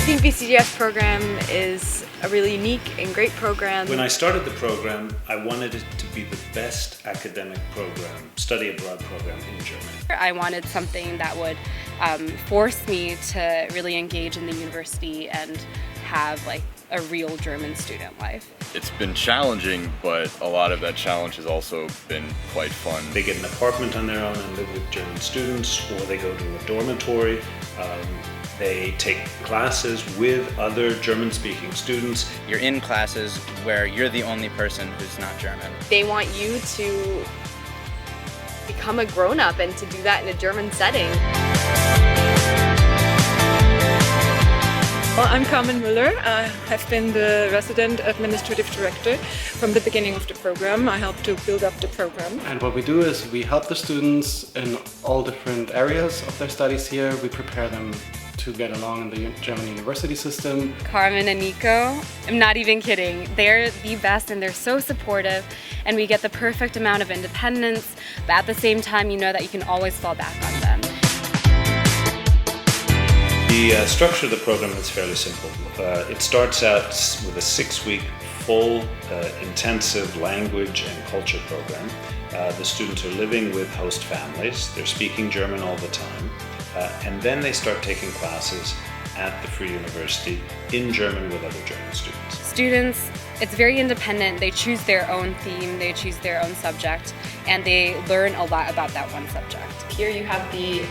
think BCGS program is a really unique and great program. When I started the program, I wanted it to be the best academic program, study abroad program in Germany. I wanted something that would force me to really engage in the university and have like a real German student life. It's been challenging, but a lot of that challenge has also been quite fun. They get an apartment on their own and live with German students, or they go to a dormitory. They take classes with other German-speaking students. You're in classes where you're the only person who's not German. They want you to become a grown-up and to do that in a German setting. Well, I'm Carmen Müller. I have been the resident administrative director from the beginning of the program. I helped to build up the program. And what we do is we help the students in all different areas of their studies here. We prepare them to get along in the German university system. Carmen and Nico, I'm not even kidding. They're the best and they're so supportive, and we get the perfect amount of independence, but at the same time you know that you can always fall back on them. The structure of the program is fairly simple. It starts out with a 6-week full intensive language and culture program. The students are living with host families. They're speaking German all the time. And then they start taking classes at the Freie University in German with other German students. Students, it's very independent. They choose their own theme, they choose their own subject, and they learn a lot about that one subject. Here you have the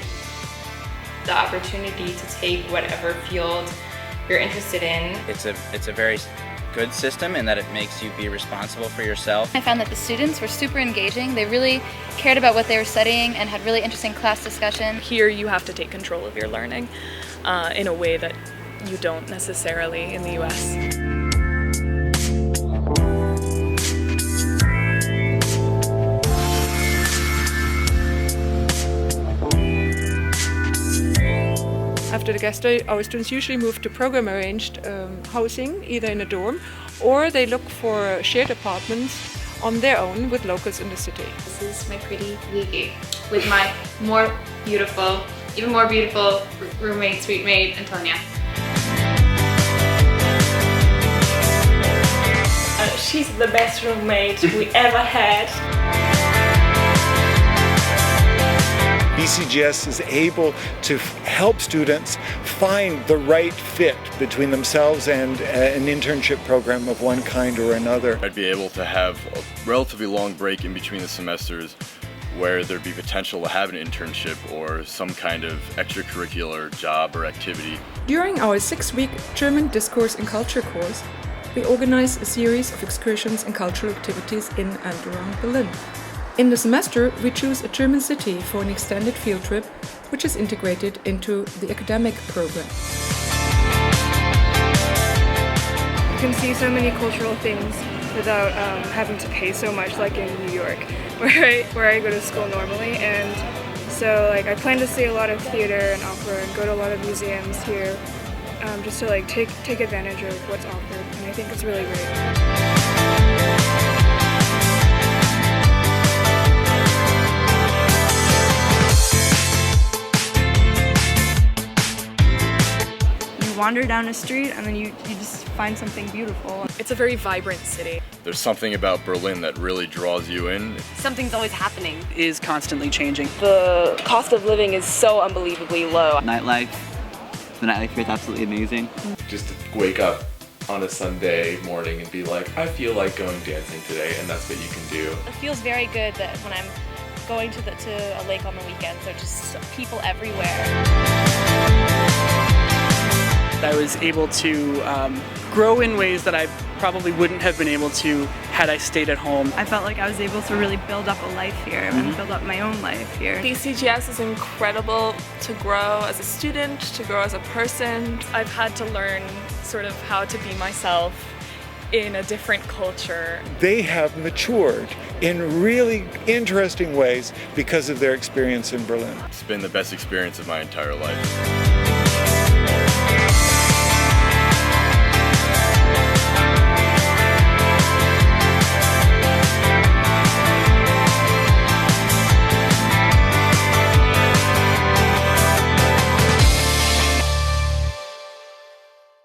opportunity to take whatever field you're interested in. It's a very good system in that it makes you be responsible for yourself. I found that the students were super engaging. They really cared about what they were studying and had really interesting class discussion. Here you have to take control of your learning in a way that you don't necessarily in the US. After the guest day, our students usually move to program-arranged housing, either in a dorm, or they look for shared apartments on their own with locals in the city. This is my pretty Luigi with my even more beautiful roommate, sweet maid, Antonia. She's the best roommate we ever had. BCGS is able to help students find the right fit between themselves and an internship program of one kind or another. I'd be able to have a relatively long break in between the semesters where there'd be potential to have an internship or some kind of extracurricular job or activity. During our 6-week German Discourse and Culture course, we organize a series of excursions and cultural activities in and around Berlin. In the semester, we choose a German city for an extended field trip, which is integrated into the academic program. You can see so many cultural things without having to pay so much, like in New York, where I go to school normally. And so I plan to see a lot of theater and opera and go to a lot of museums here, just to take advantage of what's offered. And I think it's really great. Wander down a street and then you just find something beautiful. It's a very vibrant city. There's something about Berlin that really draws you in. Something's always happening. It is constantly changing. The cost of living is so unbelievably low. The nightlife here is absolutely amazing. Just to wake up on a Sunday morning and be like, I feel like going dancing today, and that's what you can do. It feels very good that when I'm going to a lake on the weekends, there are just people everywhere. I was able to grow in ways that I probably wouldn't have been able to had I stayed at home. I felt like I was able to really build up a life here and build up my own life here. BCGS is incredible to grow as a student, to grow as a person. I've had to learn sort of how to be myself in a different culture. They have matured in really interesting ways because of their experience in Berlin. It's been the best experience of my entire life.